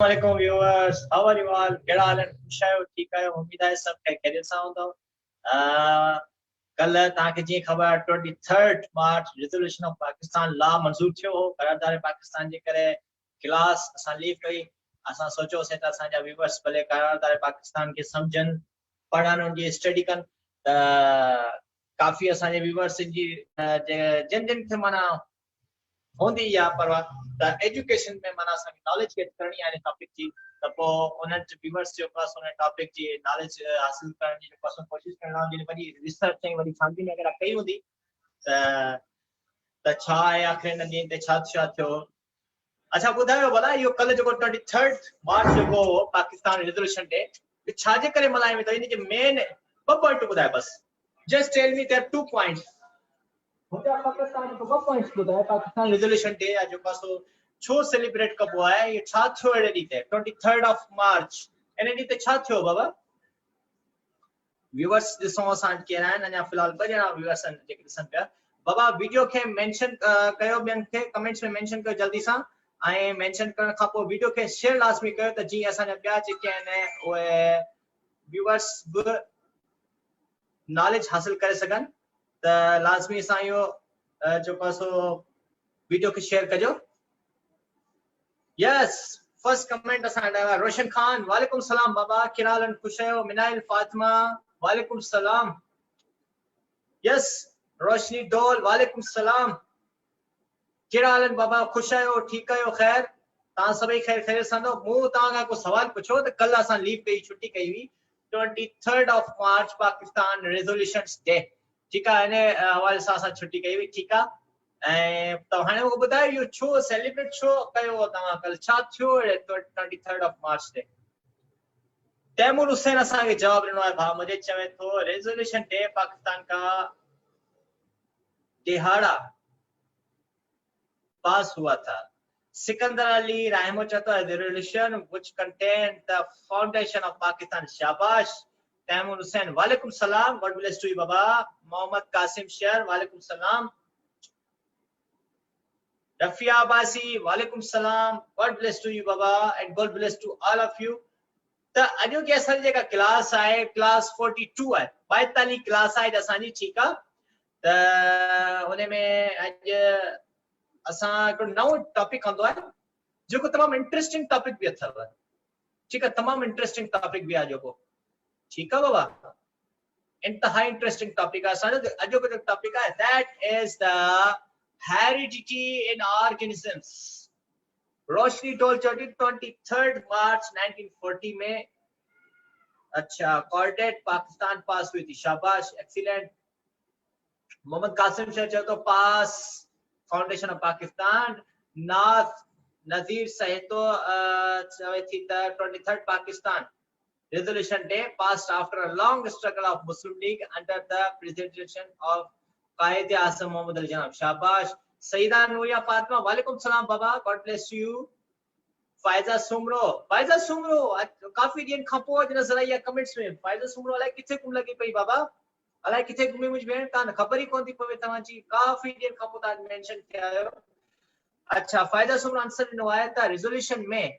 Assalamualaikum viewers, how are you all? कहिड़ा हाल आहिनि? ख़ुशि आहियो? ठीकु आहियो? उम्मीद आहे सभु खैरियत सां हूंदव। कल तव्हांखे जीअं ख़बर 23 मार्च रेज़ोल्यूशन ऑफ पाकिस्तान लॉ मंज़ूर थियो हो। करारदार पाकिस्तान जे करे क्लास असां लीव कई। असां सोचियोसीं त असांजा व्यूअर्स भले करारदार पाकिस्तान खे सम्झनि, पढ़नि, उनजी स्टडी कनि। त काफ़ी असांजे व्यूअर्स जी जिन जिन खे माना होंदी या परवाह त एजुकेशन में माना असांखे नॉलेज गेट करणी आहे टॉपिक जी, त पोइ उन्हनि जे व्यूअर्स जो पास उन टॉपिक जी नॉलेज हासिल करण जी पास कोशिशि करणु जी वॾी रिसर्च ऐं वॾी छानबीन अगरि कई हूंदी त छा आहे आख़िर हिन ॾींहं ते छा थियो। अच्छा ॿुधायो भला इहो कल्ह जेको 23 मार्च जेको पाकिस्तान रेज़ोल्यूशन डे छाजे करे मल्हायो वेंदो, इन जे मेन ॿ पॉइंट ॿुधाए बस। Just tell me their 2 points. Pakistan को 2 पॉइंट्स ॿुधाए पाकिस्तान रेज़ोल्यूशन डे आहे जेको सो छो सेलिब्रेट कबो आहे, ये छा थियो अहिड़े ॾींहं ते 23 ऑफ मार्च इन ॾींहं ते छा थियो बाबा? व्यूअर्स ॾिसो असां केरु आहिनि, अञा फ़िलहाल 2 ॼणा व्यूअर्स आहिनि जेके ॾिसनि पिया। बाबा वीडियो खे मेंशन कयो, ॿियनि खे कमेंट्स में मेंशन कयो जल्दी सां, ऐं मेंशन करण खां पोइ वीडियो खे शेयर लाज़मी कयो त जीअं असांजा ॿिया जेके आहिनि उहे व्यूअर्स बि नॉलेज हासिल करे सघनि। त लाज़मी सां इहो जेको सो वीडियो खे शेयर कजो। यस, फर्स्ट कमेंट असां रोशन खान, वालेकुम सलाम बाबा, कहिड़ा हाल आहिनि? ख़ुशि आहियो? मिनाइल फातिमा, वालेकुम सलाम। यस, रोशनी डोल, वालेकुम सलाम। कहिड़ा हाल आहिनि बाबा? ख़ुशि आहियो? ठीकु आहियो? ख़ैर तव्हां सभई ख़ैर सां? मूं तव्हां को सवाल पुछो त कल्ह असां लीव कई, छुट्टी कई हुई 23 ऑफ मार्च पाकिस्तान रेज़ोल्यूशंस डे। ठीकु आहे, इन हवाले सां असां छुट्टी कई हुई। ठीकु आहे, ऐं त हाणे उहो ॿुधायो इहो छो सेलिब्रेट छो कयो हो तव्हां कल्ह? छा थियो 23 ऑफ मार्च ते? तैमूर हुसैन असांखे जवाब ॾिनो आहे भाउ मुंहिंजे, चवे थो रेज़ोल्यूशन डे पाकिस्तान का दिहाड़ा पास हुआ था। सिकंदर अली रहमो चाहता है resolution which contain the foundation of Pakistan. शाबाश। तैमूर हुसैन, वालेकुम सलाम, गॉड ब्लेस टू यू बाबा। मोहम्मद कासिम शेर, वालेकुम सलाम। रफिया अब्बासी, वालेकुम सलाम, गॉड ब्लेस टू यू बाबा and God bless to all of you. त अॼु की असां जेका क्लास आहे क्लास 42 आहे, 42 क्लास आहे असांजी। ठीकु आहे, त उन में अॼु असां हिकिड़ो नओं टॉपिक कंदो आहे जेको तमामु इंटरेस्टिंग टॉपिक बि अथव। ठीकु आहे, तमामु इंटरेस्टिंग टॉपिक बि आहे जेको। ठीकु आहे बाबा, इंतहाई इंटरेस्टिंग टॉपिक आहे असांजो। अॼु जो टॉपिक आहे that is the heredity in organisms. Roshni toll 23 मार्च 1940 में अच्छा कॉर्डेट पाकिस्तान पास हुई थी। शाबाश, एक्सीलेंट। मोहम्मद कासिम शेर चयो तो पास फाउंडेशन ऑफ पाकिस्तान। नाथ नजीर सहितो चवे थी त 23 Pakistan resolution day passed after a long struggle of Muslim League under the presidency of कायदे आज़म मोहम्मद अली जनाब। शाबाश। सईदा नूरिया फातिमा, वालेकुम सलाम बाबा, God bless you. Faiza Soomro, Faiza Soomro काफी ॾींहंनि खां पोइ अॼु नज़र आई आहे कमेंट्स में। फायजा सुमरो अलाए किथे गुम लॻी पई बाबा, अलाए किथे घुमी मुंहिंजी भेण, कान ख़बर ई कोन थी पवे तव्हांजी। काफ़ी ॾींहंनि खां पोइ तव्हां मेंशन थिया आहियो। अच्छा, फायदा सुमरो आंसर ॾिनो आहे त रेज़ोल्यूशन में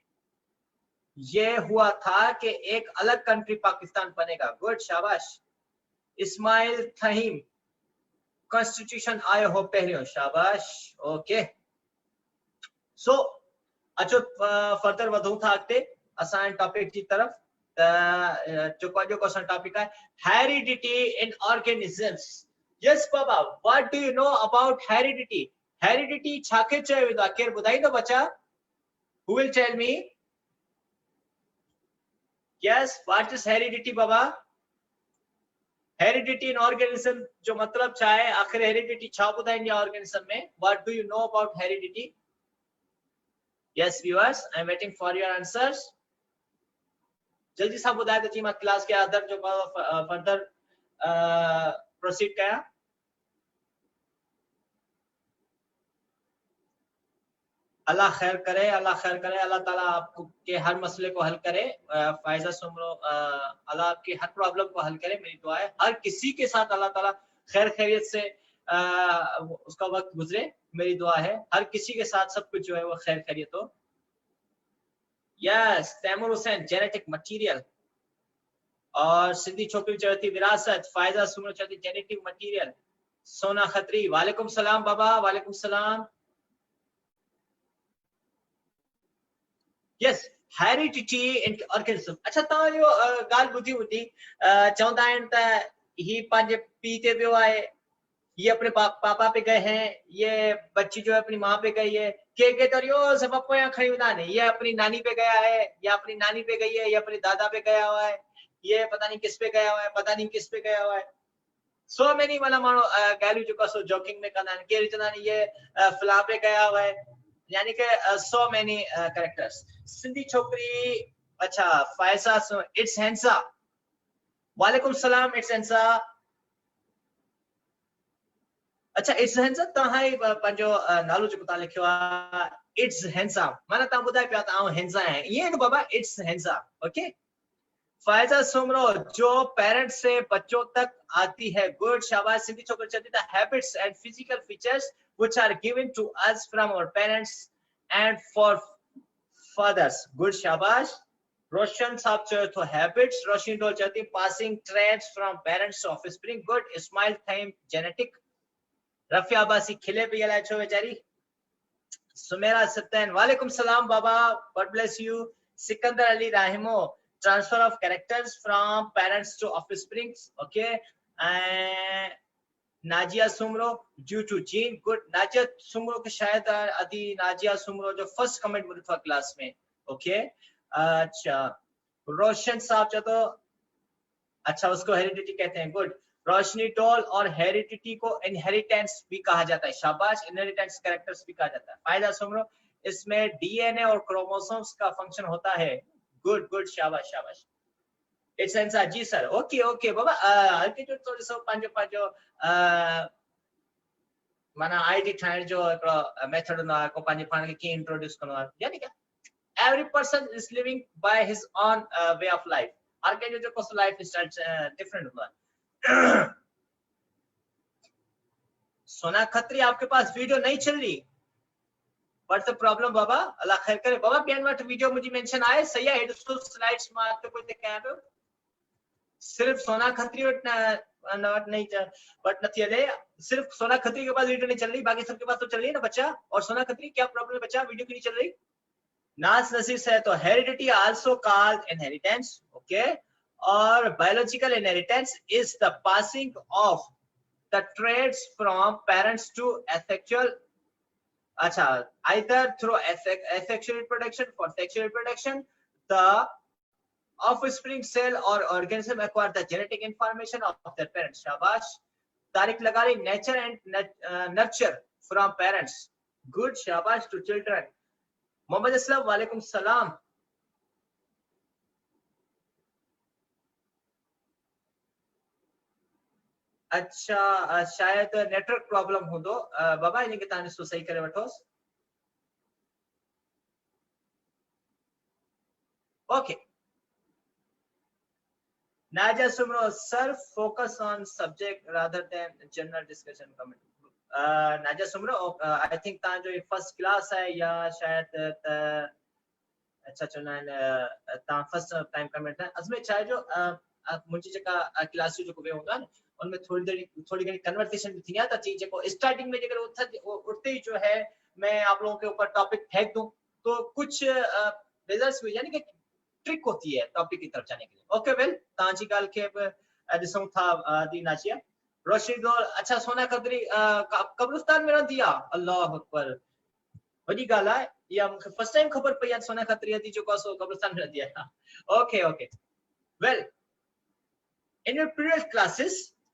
ये हुआ था कि एक अलग कंट्री पाकिस्तान बनेगा। गुड, शाबाश। इस्माइल थहीम, कॉन्स्टिट्यूशन आयो हो पहिरियों। शाबाश, ओके। सो अचो फर्दर वधूं था अॻिते असां टॉपिक जी तरफ़। त जेको अॼु को असां टॉपिक आहे हेरिडिटी इन ऑर्गेनिजम्स। यस बाबा, what do you know about heredity? Heredity छाखे चयो वेंदो आहे? केरु ॿुधाईंदो बच्चा? Who will tell me? Yes, what is heredity बाबा? Heredity in organism जो मतलब छा है? आखिर heredity छा ॿुधाईंदी आहे organism में? What do you know about heredity? Yes viewers, I am waiting for your answers. जल्दी सां ॿुधाए त जी मां क्लास के अदर जो फर्दर प्रोसीड कयां। अल्लाह खैर करे, अल्लाह खैर करे, अल्लाह ताला आपके हर मसले को हल करे। फायजा सुमरो, अल्लाह आपकी हर प्रॉब्लम को हल करे, मेरी दुआ है। हर किसी के साथ अल्लाह ताला खैर खैरियत से उसका वक्त गुजरे, मेरी दुआ है। हर किसी के साथ सब कुछ जो है वो खैर खैरियत हो। Yes Taimur Hussain genetic material और सिंधी छोकरी चयो थी विरासत फायदा सुमरो चयो थी जेनेटिक मटीरियल सोना खत्री वालेकुम सलाम बाबा वालेकुम सलाम यस हेरिडिटी इन ऑर्गेनिज्म अच्छा तव्हां जो ॻाल्हि ॿुधी हूंदी चवंदा आहिनि त ही पंहिंजे पीउ ते वियो आहे ये अपने पापा पे गए हैं ये बच्ची जो है अपनी माँ पे गई है के तो यो सब अपने यहाँ खड़ी हुआ नहीं ये अपनी नानी पे गया है या अपनी नानी पे गई है या अपने दादा पे गया हुआ है ये पता नहीं किस पे गया हुआ है पता नहीं किस पे गया हुआ है सो मेनी वाला मानो ॻाल्हियूं जेको सो जोकिंग में कंदा आहिनि केरु चवंदा आहिनि ये फला पे गया हुआ है यानी कि सो मेनी कैरेक्टर्स सिंधी छोकरी अच्छा फायसा इट्स हैंसा वालेकुम सलाम इट्स हैंसा अच्छा इट्स हैंसा तहां पंहिंजो नालो जेको तव्हां लिखियो आहे इट्स हैंसा माना तव्हां ॿुधाए पिया त आउं हैंसा आहियां ईअं न बाबा इट्स हैंसा ओके फायजा सुमरो जो पेरेंट्स से बच्चों तक आती है गुड शाबाश सिंधी छोकरी चलती the habits and physical features which are given to us from our parents and for fathers good शाबाश रोशन साहब चयो तो हैबिट्स रोशन डोल चलती passing traits from parents to offspring good Ismail थैम जेनेटिक रफिया अब्बासी खिले पे यला छो बेचारी सुमेरा सत्तैन वालेकुम सलाम बाबा God bless you Sikandar Ali Rahimo transfer of characters from parents to offsprings okay and Nazia Soomro due to gene good Nazia Soomro के शायद आदि नाजिया सुमरो जो फर्स्ट कमेंट मुझे था क्लास में ओके अच्छा रोशन साहब जो तो अच्छा उसको हेरिडिटी कहते हैं गुड रोशनी टोल और हेरिडिटी को इनहेरिटेंस भी कहा जाता है शाबाश इनहेरिटेंस कैरेक्टर्स भी कहा जाता है फायदा सुमरो इसमें डीएनए और क्रोमोसोम्स का फंक्शन होता है गुड गुड शाबाश शाबाश इट्स आंसर जी सर ओके ओके बाबा हल्के जो थोड़ी सो पंजो पंजो माना आईडी ठाइण जो एकड़ो मेथड ना को पंजे पाण के की इंट्रोड्यूस करनो यानी कि every person is living by his own way of life हर के जो को लाइफ स्टाइल डिफरेंट होता है सोना खत्री आपके पास वीडियो नहीं चल रही What's the problem बाबा अल्लाह खैर करे बाबा बेन वट वीडियो मुझे मेंशन आए सही है हेडस्टो स्लाइड्स में तो कोई ते कह रहे सिर्फ सोना खत्री वट नॉट नहीं बट नथी है सिर्फ सोना खत्री के पास वीडियो नहीं चल रही बाकी सबके पास तो चल रही है ना बच्चा और सोना खत्री क्या प्रॉब्लम है बच्चा वीडियो क्यों नहीं चल रही नास नसीर से तो heredity also called inheritance okay और biological inheritance is the passing of the traits from parents to asexual अच्छा either through asexual reproduction for sexual reproduction the offspring cell or organism acquire the genetic information of their parents shabash tariq lagari nature and nurture from parents good shabash to children mohammad aslam walaikum salam अच्छा शायद network problem हो दो बाबा इन्हें के ताने सो सही करे वठोस okay नाजा Soomro sir focus on subject rather than general discussion comment नाजा सुमरो आई थिंक ता जो फर्स्ट क्लास है या शायद अच्छा चुना ता फर्स्ट टाइम कमेंट है असमें चाहे जो मुझे जका क्लास जो को वे होगा ना उनमें थोड़ी घनी कन्वर्सेशन थी ना चीज को स्टार्टिंग में अगर उठते ही जो है मैं आप लोगों के ऊपर टॉपिक फेंक दूं तो कुछ रिजल्ट्स हुई यानी कि ट्रिक होती है टॉपिक की तरफ जाने के लिए ओके वेल ताजी गाल के दिसों था दी नाचिया रोशनी दौर अच्छा सोना खत्री कब्रिस्तान में रहती है अल्लाह अकबर वही गाल है या फर्स्ट टाइम खबर पई सोना खत्री थी जो को कब्रिस्तान में रहती है okay okay well in your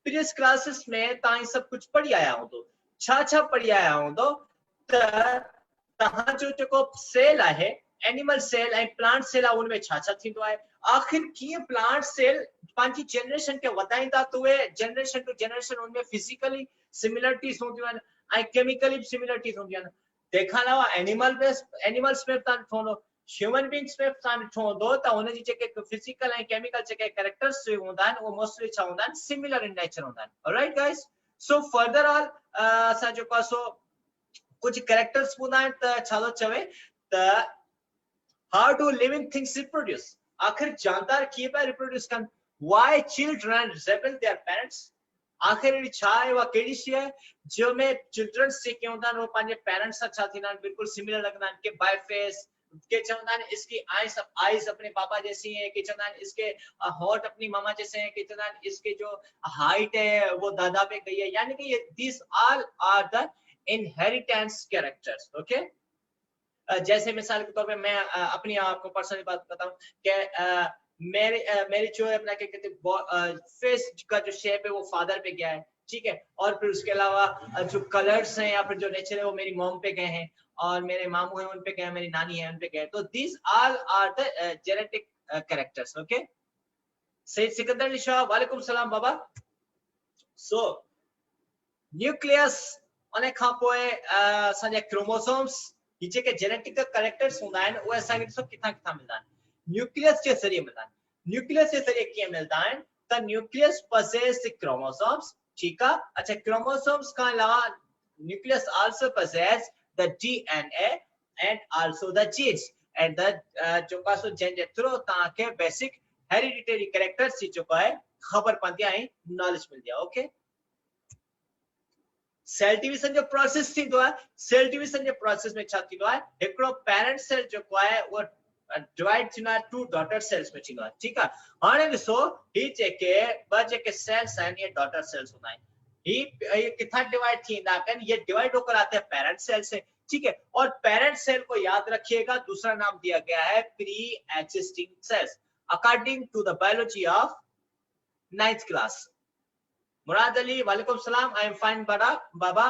previous classes में ताई सब कुछ पढ़ी आया हूं तो छा पढ़ी आया हूं तो तहां जो सेल है animal cell and plant cell उनमें छा थींदो है आखिर की प्लांट सेल पांची जनरेशन के वधाइंदा तो जनरेशन टू जनरेशन उनमें फिजिकली सिमिलरिटीज होंदियूं आहिनि ऐं केमिकली सिमिलरिटीज होंदियूं आहिनि तंहिंखां अलावा एनिमल्स में तव्हां ॾिठो हूंदो ह्यूमन बींग्स में तव्हां ॾिठो हूंदो त हुनजी जेके फिजिकल ऐं केमिकल जेके कैरेक्टर्स हूंदा आहिनि उहे मोस्टली छा हूंदा आहिनि सिमिलर इन नेचर हूंदा आहिनि alright guys so further all असां जेको आहे सो कुछ कैरेक्टर्स हूंदा आहिनि त छा थो चवे त How do living things reproduce? आखिर जानदार कीपै reproduce kan? Why children resemble their parents? आखिर छा वा केड़ी शी है जो में चिल्ड्रन से क्यों था वो पांचे पेरेंट्स अच्छा थी ना बिल्कुल सिमिलर लगना इनके बाय फेस के चंदान इसकी आईज अपने पापा जैसी हैं कि चंदान इसके हॉट अपनी मामा जैसे हैं कि चंदान इसके जो हाइट है वो दादा पे गई है यानी कि ये these all are the inheritance characters. Okay जैसे मिसाल के तौर पे मैं अपनी आपको पर्सनली बात बताऊं कि मेरी जो है अपना क्या कहते हैं फेस का जो शेप है वो फादर पे गया है ठीक है और फिर उसके अलावा जो कलर्स हैं या फिर जो नेचर है वो मेरी मॉम पे गए हैं और मेरे मामू हैं उन पे गए मेरी नानी है उन पे गए तो this all are the genetic characters okay Syed Sikandar Ali Shah वालेकुम सलाम बाबा सो न्यूक्लियस अने खां पोए असांजे क्रोमोसोम्स ये जेके जेनेटिक कैरेक्टर्स हूंदा आहिनि उहे असांखे ॾिसो किथां किथां मिलंदा आहिनि न्यूक्लियस के जरिए मिलता है न्यूक्लियस के जरिए क्या मिलता है the nucleus possess the chromosomes ठीक है अच्छा क्रोमोसोम्स का अलावा nucleus also possess the DNA and also the genes and the जो का सो जेन थ्रू ताके बेसिक हेरिडिटरी कैरेक्टर्स सी जो है खबर पंदी आई नॉलेज मिल गया ओके सेल डिवीजन जो प्रोसेस थी दो है सेल डिवीजन जो प्रोसेस में छा थी दो है एकड़ो पेरेंट सेल जो है वो divide Thina to daughter cells में थींदो आहे ठीक है हाणे ॾिसो ही जेके ब जेके सेल्स आहिनि ये डॉटर सेल्स हूंदा आहिनि ये किथां डिवाइड थींदा आहिनि ये डिवाइड होकर आते हैं पेरेंट सेल से ठीक है और पेरेंट सेल को याद रखिएगा दूसरा नाम दिया गया है pre existing cells according to the biology of 9th class Murad Ali वालेकुम सलाम आई एम फाइन बाबा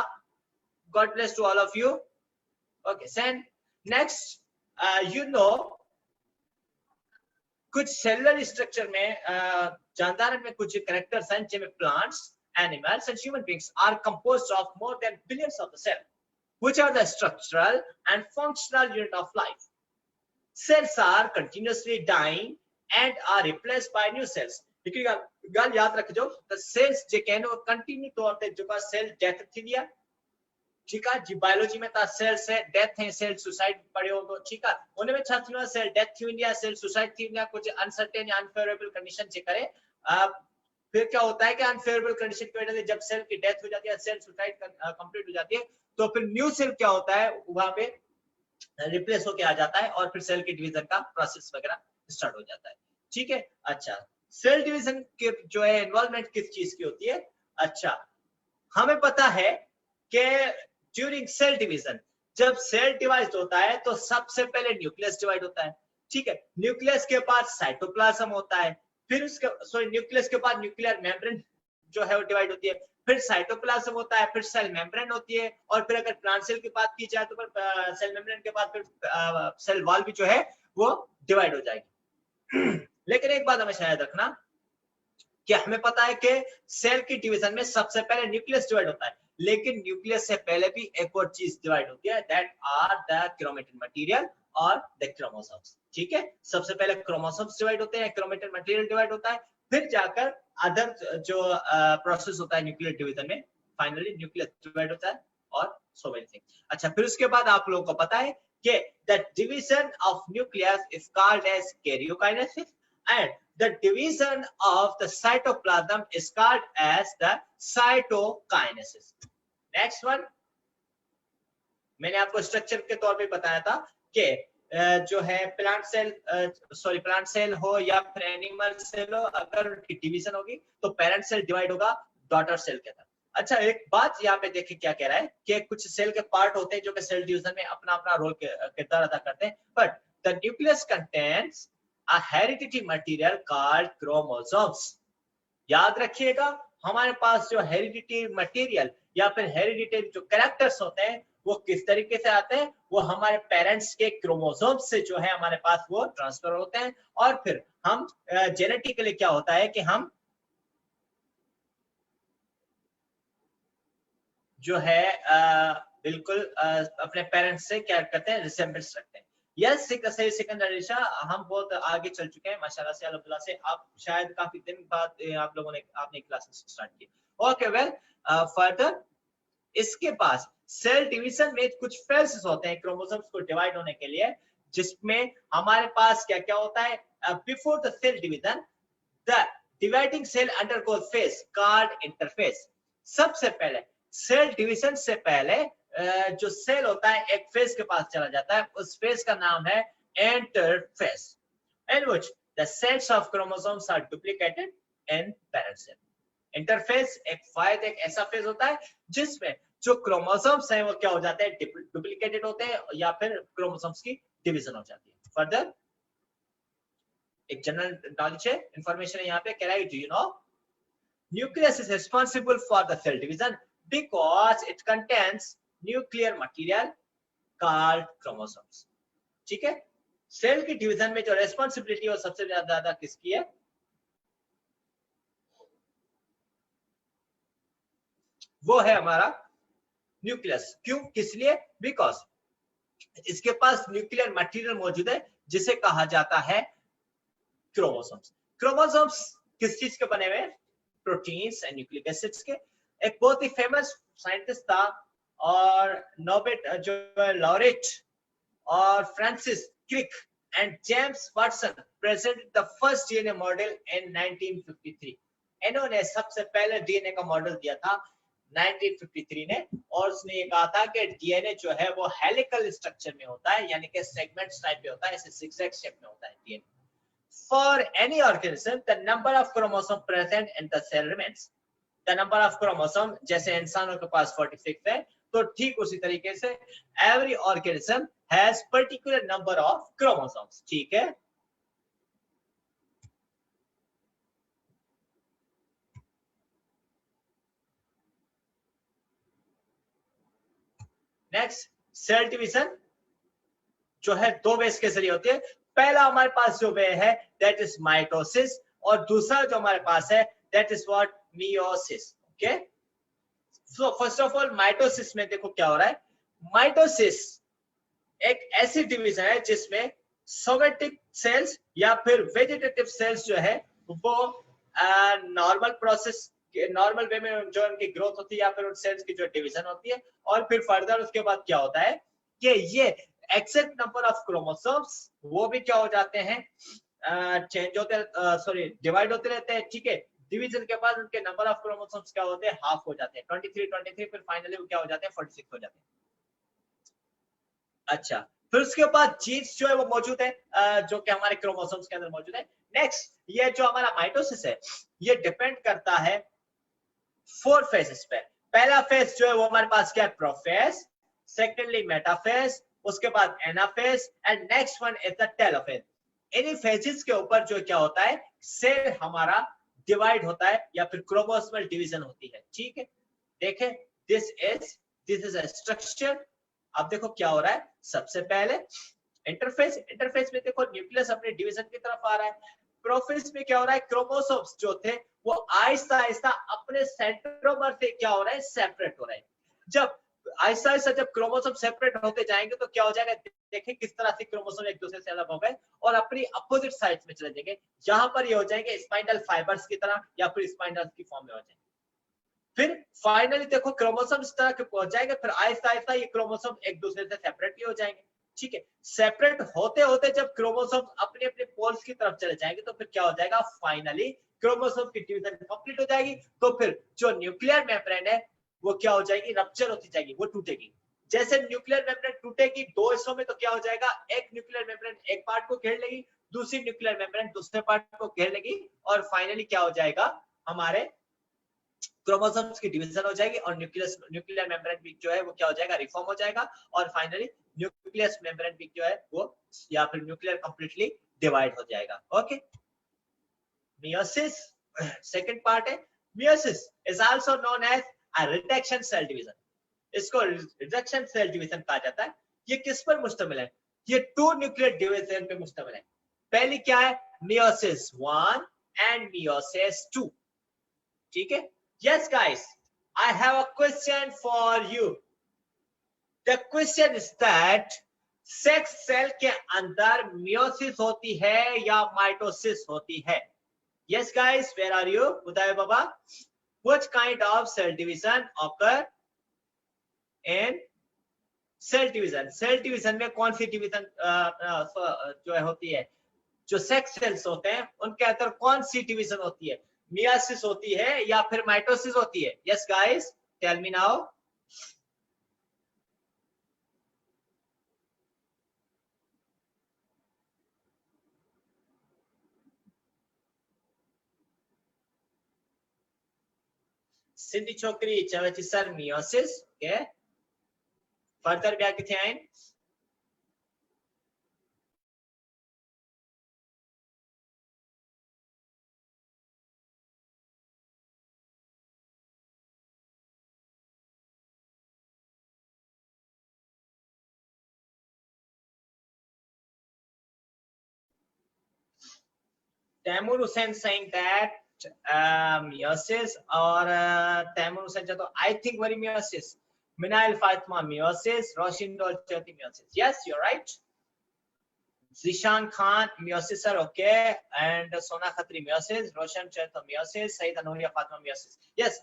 God bless to all of you okay send next you know कुछ सेलुलर स्ट्रक्चर में जानदार में कुछ कैरेक्टर्स हैं जिनमें plants animals and human beings are composed of more than billions of the cell which are the structural and functional unit of life cells are continuously dying and are replaced by new cells हिकड़ी गाल याद रखजो the sales जे कहन वो continue तौर पे जो का सेल डेथ थी है ठीक है जी बायोलॉजी में ता सेल से डेथ है सेल सुसाइड पड़ियो तो ठीक है उन में छा थीनो सेल डेथ थी इंडिया सेल सुसाइड थी इंडिया कुछ अनसर्टेन या अनफेवरेबल कंडीशन जे करे फिर क्या होता है कि अनफेवरेबल कंडीशन की वजह से जब सेल की डेथ हो जाती है सेल सुसाइड कंप्लीट हो जाती है तो फिर न्यू सेल क्या होता है वहां पे रिप्लेस होके आ जाता है और फिर सेल के डिवीजन का प्रोसेस वगैरह स्टार्ट हो जाता है ठीक है अच्छा सेल डिवीजन के जो है इन्वॉल्वमेंट किस चीज की होती है अच्छा हमें पता है कि ड्यूरिंग सेल डिवीजन जब सेल डिवाइड होता है तो सबसे पहले न्यूक्लियस डिवाइड होता है ठीक है न्यूक्लियस के बाद साइटोप्लाज्म होता है फिर उसके न्यूक्लियस के बाद न्यूक्लियर मेम्ब्रेन जो है वो डिवाइड होती है फिर साइटोप्लाज्म होता है फिर सेल मेम्ब्रेन होती है और फिर अगर प्लांट सेल की बात की जाए तो फिर सेल मेम्ब्रेन के बाद फिर सेल वॉल भी जो है वो डिवाइड हो जाएगी लेकिन एक बात हमेशा याद रखना कि हमें पता है कि सेल की डिवीजन में सबसे पहले न्यूक्लियस डिवाइड होता है लेकिन न्यूक्लियस से पहले भी एक और चीज डिवाइड होती है that are the chromatin material और द क्रोमोसोम्स ठीक है सबसे पहले क्रोमोसोम्स डिवाइड होते हैं क्रोमेटिन मटेरियल डिवाइड होता है फिर जाकर अदर जो प्रोसेस होता है न्यूक्लियर डिवीजन में फाइनली न्यूक्लियस डिवाइड होता है और सो मेनी थिंग्स अच्छा फिर उसके बाद आप लोगों को पता है कि the division of nucleus is called as karyokinesis and the division of the cytoplasm is called as the cytokinesis. Next one, मैंने आपको स्ट्रक्चर के तौर पे बताया था कि जो है प्लांट सेल हो या फिर एनिमल सेल हो अगर उनकी डिवीजन होगी तो पेरेंट सेल डिवाइड होगा डॉटर सेल के अंदर अच्छा एक बात यहाँ पे देखिए क्या कह रहा है कि कुछ सेल के पार्ट होते हैं जो कि सेल डिवीजन में अपना अपना रोल किरदार अदा करते हैं but the nucleus contains a hereditary material called chromosomes याद रखिएगा हमारे पास जो हेरिडिटरी मटेरियल या फिर हेरिडिटरी जो कैरेक्टर्स होते हैं वो किस तरीके से आते हैं वो हमारे पेरेंट्स के क्रोमोसोम्स से जो है हमारे पास वो ट्रांसफर होते हैं और फिर हम जेनेटिकली क्या होता है कि हम जो है बिल्कुल अपने पेरेंट्स से क्या करते हैं रिसेम्बलेंस रखते हैं यस सिकंदर ऋषा हम बहुत आगे चल चुके हैं माशाल्लाह से अल्लाह से आप शायद काफी दिन बाद आप लोगों ने आपने क्लासेस स्टार्ट की ओके वेल फर्दर इसके पास सेल डिवीजन में कुछ फेजेस होते हैं क्रोमोसोम्स को डिवाइड होने के लिए जिसमें हमारे पास क्या क्या होता है, before the cell division the dividing cell undergoes phase called interphase. सबसे पहले सेल डिवीजन से पहले जो सेल होता है एक फेज के पास चला जाता है, उस फेज का नाम है interphase, in which the sets of chromosomes are duplicated in parent cell. Interphase एक ऐसा फेज होता है जिसमें जो क्रोमोसोम्स हैं वो क्या हो जाते हैं, डुप्लीकेटेड होते हैं या फिर क्रोमोसोम्स की डिवीजन हो जाती है। फर्दर एक जनरल नॉलेज है, इंफॉर्मेशन है यहाँ पे, कह रहा है, do you know nucleus is responsible for the cell division because it contains nuclear material called chromosomes. ठीक है, सेल की डिवीजन में जो रेस्पॉन्सिबिलिटी है वो सबसे ज्यादा किसकी है, वो है हमारा न्यूक्लियस। क्यों, किस लिए, बिकॉज इसके पास न्यूक्लियर मटेरियल मौजूद है जिसे कहा जाता है क्रोमोसोम्स। क्रोमोसोम्स किस चीज के बने हुए, प्रोटीन्स एंड न्यूक्लिक एसिड्स के। एक बहुत ही फेमस साइंटिस्ट था और नोबेल जो लॉरेट और Francis Crick and James Watson presented the first DNA model in 1953. इन्होंने सबसे पहले डीएनए का मॉडल दिया था 1953 ने, और उसने ये कहा था कि डीएनए जो है वो हेलिकल स्ट्रक्चर में होता है, यानी कि सेगमेंट्स टाइप में होता है, ऐसे zigzag शेप में होता है DNA. For any organism, the number of chromosomes present in the cell remains. The number of chromosomes, जैसे इंसानों के पास 46 है, तो ठीक उसी तरीके से every organism has particular number of chromosomes. ठीक है, नेक्स्ट सेल डिवीजन जो है दो वेज के जरिए होती है। पहला हमारे पास जो वे है दैट इज माइटोसिस, और दूसरा जो हमारे पास है that is what, meiosis. Okay, so first of all mitosis में देखो क्या हो रहा है। माइटोसिस एक ऐसी डिवीजन है जिसमें सोमेटिक सेल्स या फिर वेजिटेटिव सेल्स जो है वो नॉर्मल प्रोसेस, नॉर्मल वे में जो उनकी ग्रोथ होती है या फिर उन सेल्स की जो डिवीजन होती है, और फिर फर्दर उसके बाद क्या होता है कि ये एग्जैक्ट नंबर ऑफ क्रोमोसोम्स वो भी क्या हो जाते हैं, चेंज होते, सॉरी डिवाइड होते रहते हैं। ठीक है, डिवीजन के बाद उनके नंबर ऑफ क्रोमोसोम्स क्या होते हैं, हाफ हो जाते हैं, 23 फिर फाइनली वो क्या हो जाते हैं, 46 हो जाते हैं। अच्छा, फिर उसके बाद जीन्स जो है वो मौजूद है, जो कि हमारे क्रोमोसोम्स के अंदर मौजूद है। नेक्स्ट, ये जो हमारा माइटोसिस है ये डिपेंड करता है 4 फेजेस पे। पहला फेज जो है वो हमारे पास क्या है, प्रोफेज, सेकेंडली मेटाफेज, उसके बाद anaphase, and next one is the telophase. इन्हीं फेजेस के ऊपर जो क्या होता है, सेल हमारा डिवाइड होता है या फिर क्रोमोसोमल डिवीजन होती है। ठीक है, देखें, दिस इज अ स्ट्रक्चर। अब देखो क्या हो रहा है, सबसे पहले इंटरफेस में देखो न्यूक्लियस अपने डिवीजन की तरफ आ रहा है। प्रोफेज में क्या हो रहा है, क्रोमोसोम्स जो थे वो आहिस्ता आहिस्ता अपने सेंट्रोमर से क्या हो रहा है, सेपरेट हो रहे हैं। जब आहिस्ता आहिस्ता जब क्रोमोसोम सेपरेट होते जाएंगे तो क्या हो जाएगा, देखें किस तरह से क्रोमोसोम एक दूसरे से अलग हो गए और अपनी अपोजिट साइड्स में चले जाएंगे। यहाँ पर ये हो जाएंगे स्पाइनल फाइबर्स की तरह या फिर स्पाइनल की फॉर्म में हो जाएंगे। फिर फाइनली देखो क्रोमोसोम इस तरह के पहुंच जाएंगे, फिर आहिस्ता आहिस्ता ये क्रोमोसोम एक दूसरे से सेपरेट भी हो जाएंगे। ठीक है, सेपरेट होते होते जब क्रोमोसोम अपने अपने पोल्स की तरफ चले जाएंगे तो फिर क्या हो जाएगा, फाइनली क्रोमोसोम की डिवीजन कंप्लीट हो जाएगी। तो फिर जो न्यूक्लियर मेम्ब्रेन है वो क्या हो जाएगी, रप्चर होती जाएगी, वो टूटेगी। जैसे न्यूक्लियर मेम्ब्रेन टूटेगी दो हिस्सों में तो क्या हो जाएगा, एक न्यूक्लियर मेम्ब्रेन एक पार्ट को घेर लेगी, दूसरी न्यूक्लियर मेम्ब्रेन दूसरे पार्ट को घेर लेगी, और फाइनली क्या हो जाएगा, हमारे क्रोमोसोम्स की डिवीजन हो जाएगी और न्यूक्लियर मेम्ब्रेन भी जो है वो क्या हो जाएगा, रिफॉर्म हो जाएगा, और फाइनली न्यूक्लियस मेम्ब्रेन भी जो है वो या फिर न्यूक्लियर कंप्लीटली डिवाइड हो जाएगा। ओके, मियोसिस सेकंड पार्ट है। Meiosis is also known as a reduction cell division. इसको रिडक्शन सेल डिवीजन कहा जाता है। ये किस पर मुश्तमिल है, ये 2 न्यूक्लियर डिवीजन पे मुश्तमिल है। पहली क्या है, मियोसिस 1 एंड मियोसिस 2। ठीक है, yes guys, I have a question for you. The question is that sex cell के अंदर मियोसिस होती है या माइटोसिस होती है? Yes guys, where are you? बताइए बाबा, which kind of cell division occur in cell division में कौन सी डिवीजन जो है होती है, जो सेक्स सेल्स होते हैं उनके अंदर कौन सी डिवीजन होती है, मियोसिस होती है या फिर माइटोसिस होती है? Yes guys, tell me now. Sindhi छोकरी चवे थी सर मियोसिस, ओके फर्दर ॿिया किथे आहिनि? Taimur Hussain saying that meiosis or Taimur Hussain to I think very meiosis. Minail Fatima meiosis, Roshin Dol Chati meiosis. Yes, you're right. Zishan Khan meiosis sir, okay, and Sona Khatri meiosis, Roshan Chaito meiosis, Said Anuria Fatima meiosis. Yes,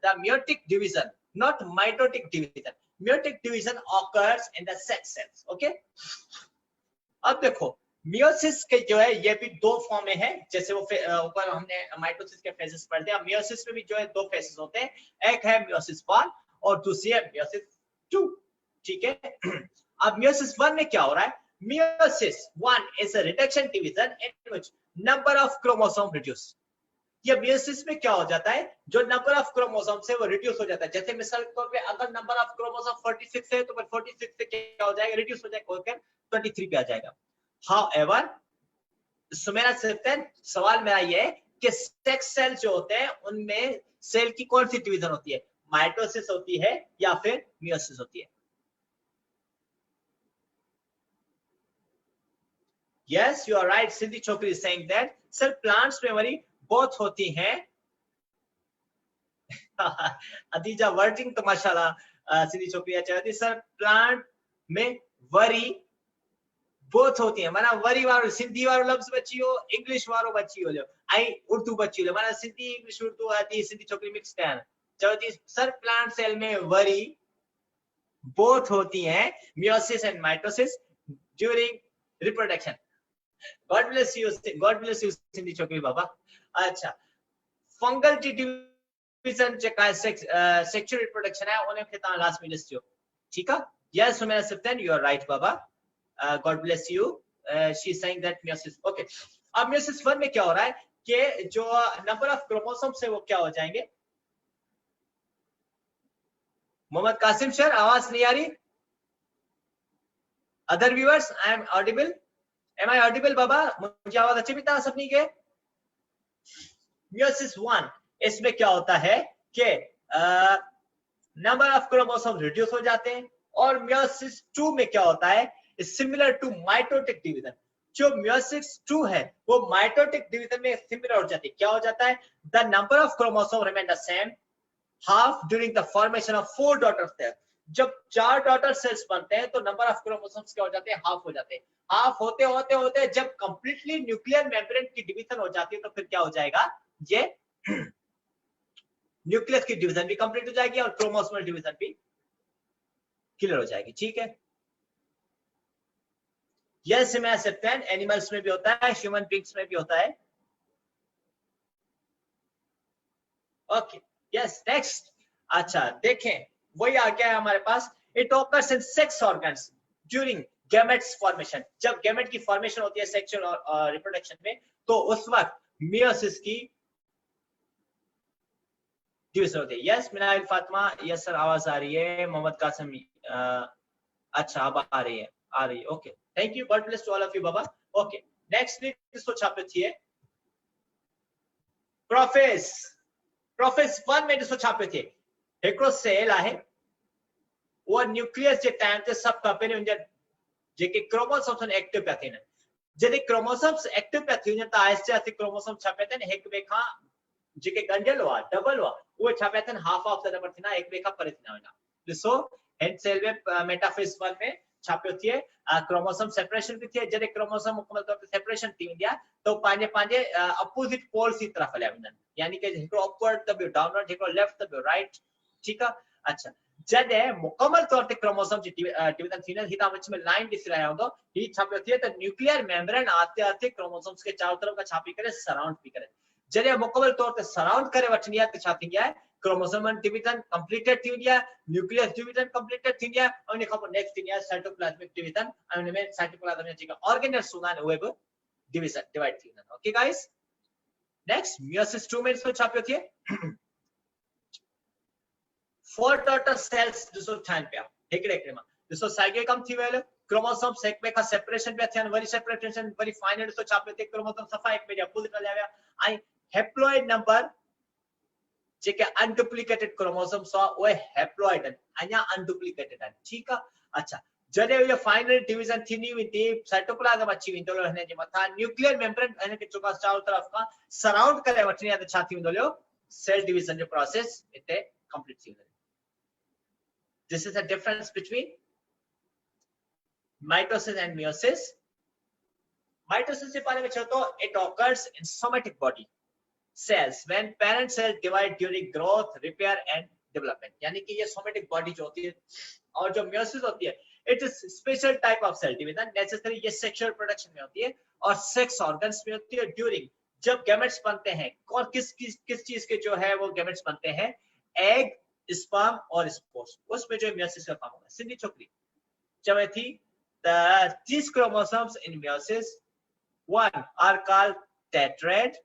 the meiotic division, not mitotic division. Meiotic division occurs in the sex cells, okay? अब देखो meiosis के जो है ये भी दो form में है, जैसे वो ऊपर हमने माइटोसिस के फेजेस पढ़ दिया, मियोसिस में भी जो है दो फेजेस होते हैं, एक है मियोसिस 1 और दूसरी है मियोसिस 2, ठीक है। अब मियोसिस 1 में क्या हो रहा है? Meiosis 1 is a reduction division in which number of chromosome reduce. ये मियोसिस में क्या हो जाता है, जो नंबर ऑफ क्रोमोसोम से वो रिड्यूस हो जाता है। जैसे मिसाल के तौर पे अगर नंबर ऑफ क्रोमोसोम 46 है तो फिर 46 से क्या हो जाएगा, रिड्यूस हो जाएगा, 23 पे आ जाएगा। However, सुमेरा सिर्फ सवाल मेरा ये है कि सेक्स सेल जो होते हैं उनमें सेल की कौन सी डिवीजन होती है, माइटोसिस होती है या फिर मियोसिस होती है? Yes, you are right. Sindhi छोकरी is saying that sir plants में वरी both होती हैं। अदीजा वर्डिंग तो माशाल्लाह सिंधी छोकरी चाहती सर प्लांट में वरी बोथ होती है, माना वरी वारो सिंधी वारो लफ्ज बची हो, इंग्लिश वारो बची हो, आई उर्दू बची हो, माना सिंधी इंग्लिश उर्दू आती सिंधी छोकरी मिक्स कयन चवती सर प्लांट सेल में वरी बोथ होती हैं, meiosis and mitosis during reproduction. God bless you Sindhi छोकरी बाबा। अच्छा, फंगल डिवीजन जेका सेक्सुअल रिप्रोडक्शन है उन्हें के ता लास्ट में लिस्ट जो, ठीक है? Yes Sumera Siftan, you are right बाबा। God bless you. She's saying that meiosis. Okay. अब meiosis 1 में क्या हो रहा है कि जो नंबर ऑफ क्रोमोसोम्स है वो क्या हो जाएंगे? मोहम्मद कासिम सर आवाज नहीं आ रही? Other viewers, I am audible? Am I audible बाबा? मुझे आवाज अच्छी भी था सबनी के? meiosis 1 इसमें क्या होता है कि नंबर ऑफ क्रोमोसोम रिड्यूस हो जाते हैं, और meiosis 2 में क्या होता है, सिमिलर टू माइटोटिक डिवीजन। जो meiosis 2 है वो माइटोटिक डिवीजन में सिमिलर हो जाती है। क्या हो जाता है? The number of chromosome remain the same half during the formation of 4 daughter cells. जब 4 डॉटर सेल्स बनते हैं तो नंबर ऑफ क्रोमोसोम्स क्या हो जाते हैं, हाफ हो जाते हैं। हाफ होते होते होते जब कंप्लीटली न्यूक्लियर मेम्ब्रेन की डिवीजन हो जाती है तो फिर क्या हो जाएगा, ये न्यूक्लियस की डिवीजन भी कंप्लीट हो जाएगी और क्रोमोसोमल डिवीजन भी क्लियर हो जाएगी, ठीक है? यस मैं सकते हैं, एनिमल्स में भी होता है, ह्यूमन बींग्स में भी होता है। Okay yes next. अच्छा देखें वही आ गया है हमारे पास, it occurs in sex organs during gametes formation. जब गैमेट की फॉर्मेशन होती है सेक्सुअल और रिप्रोडक्शन में, तो उस वक्त मियोसिस की डिवीजन होती है। यस मिनाइल फातिमा, यस सर आवाज आ रही है। मोहम्मद कासिम, अच्छा अब आ रही है, आ रही है, okay thank you, God bless to all of you बाबा। ओके नेक्स्ट ॾिसो छा पियो थिए, प्रोफेस 1 में ॾिसो छा पियो थिए, हिकिड़ो सेल आहे वो न्यूक्लियस जे टाइम ते सब खां पहिरियों उनजा जेके क्रोमोसोम्स एक्टिव पिया थियनि। जॾहिं क्रोमोसोम्स एक्टिव पिया थी वञनि त आहिस्ते आहिस्ते क्रोमोसोम छा पिया थियनि, हिक ॿिए खां जेके ॻंढियल हुआ डबल हुआ उहे छा पिया थियनि, हाफ ऑफ द नंबर थींदा, हिक ॿिए खां परे थींदा वञा। ॾिसो हिन सेल में मेटाफेज 1 में छा पियो थिए, क्रोमोसोम सेपरेशन थी थिए। जॾहिं क्रोमोसोम मुकमल तौर ते सेपरेशन थी वेंदी आहे तो पंहिंजे पंहिंजे अपोजिट पोल्स की तरफ हलिया वेंदा आहिनि, यानी कि हिकिड़ो अपवर्ड त ॿियो डाउनवर्ड, हिकिड़ो लेफ्ट त ॿियो राइट, ठीकु आहे? अच्छा जॾहिं मुकम्मल तौर ते क्रोमोसोम जी डिवीजन थींदो हिता विच में लाइन ॾिसी रहिया हूंदो ही छा पियो थिए त न्यूक्लियर मेम्ब्रेन आस्ते आस्ते क्रोमोसोम्स खे चारों तरफ़ खां छापी करे सराउंड थी करे जॾहिं मुकम्मल तौर ते सराउंड करे वठंदी आहे त छा थींदी आहे क्रोमोसोमल डिवीजन कंप्लीटेड थी वेंदी आहे न्यूक्लियस डिवीजन कंप्लीटेड थींदी आहे ऐं इन खां पोइ नेक्स्ट थींदी आहे साइटोप्लाज्मिक डिवीजन ऐं उन में साइटोप्लाज्म जा जेका ऑर्गेनल्स हूंदा आहिनि उहे बि डिवाइड थी वेंदा आहिनि ओके गाइस नेक्स्ट मियोसिस 2 में ॾिसो छा पियो थिए 4 टोटल सेल्स ॾिसो ठहनि पिया हिकिड़े हिकिड़े मां ॾिसो साइकिल कम थी वियो क्रोमोसोम्स एक ॿिए खां सेपरेशन पिया थियनि वरी सेपरेशन वरी फाइनल ॾिसो छा पियो थिए क्रोमोसोम सफ़ा हिक ॿिए जा पुल करे विया ऐं हेप्लॉइड नंबर जेके अनडुप्लीकेटेड क्रोमोसोम्स आहे उहे हेप्लॉइड आहिनि अञा अनडुप्लीकेटेड आहिनि ठीकु आहे अच्छा जॾहिं इहो फाइनल डिवीजन थींदी वेंदी साइटोप्लाज्म अची वेंदो हिन जे मथां न्यूक्लियर मेम्ब्रेन हिन खे चोका चारों तरफ़ खां सराउंड करे वठणी आहे त छा थी वेंदो सेल डिवीजन जो प्रोसेस हिते कंप्लीट थी वेंदो This is the difference between mitosis and meiosis. Mitosis के बारे में चलो तो it occurs in somatic body cells when parent cell divide during growth, repair and development. यानी कि ये somatic body जो होती है और जो meiosis होती है it is special type of cell division necessary ये sexual production में होती है और sex organs में होती है during जब gametes बनते हैं और किस चीज के जो है वो gametes बनते हैं egg sperm और spores उसमें जो meiosis का काम होगा सिंधी छोकरी जब थी these chromosomes in meiosis 1 are called tetrad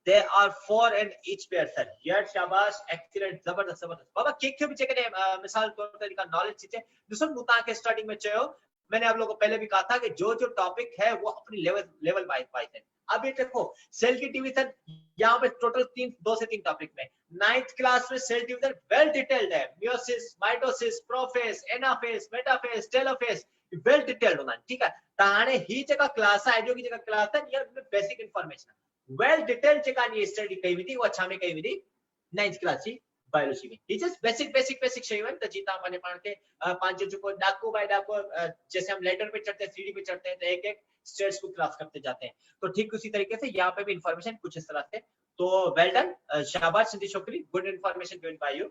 they are 4 in each pair cell यार शाबाश एक्सीलेंट जबरदस्त बाबा के भी चेक मिसाल तौर तरीका नॉलेज चीजें दूसरा मुता के स्टार्टिंग में चयो मैंने आप लोगों को पहले भी कहा था कि जो टॉपिक है वो अपनी लेवल वाइज है अब ये देखो सेल की डिवीजन यहाँ पे टोटल 2 से 3 टॉपिक में 9th क्लास में सेल डिवीजन वेल डिटेल्ड है meiosis mitosis prophase anaphase metaphase telophase well detailed होना ठीक है ताने ही जगह क्लास है जो की जगह क्लास है ये बेसिक इंफॉर्मेशन वेल डिटेल्ड जगह ये स्टडी कई हुई थी वो अच्छा में कई हुई थी 9th क्लास की बायोलॉजी में ये जस्ट बेसिक शयूं आहिनि त जीता माने पाण के पांच जो डाको बाय डाको जैसे हम लेटर पे चढ़ते हैं सीढ़ी पे चढ़ते हैं तो एक एक स्टेट्स को क्रॉस करते जाते हैं तो ठीक उसी तरीके से यहाँ पे भी इंफॉर्मेशन कुछ इस तरह से तो वेल डन शाबाश सिंधी छोकरी good information given by you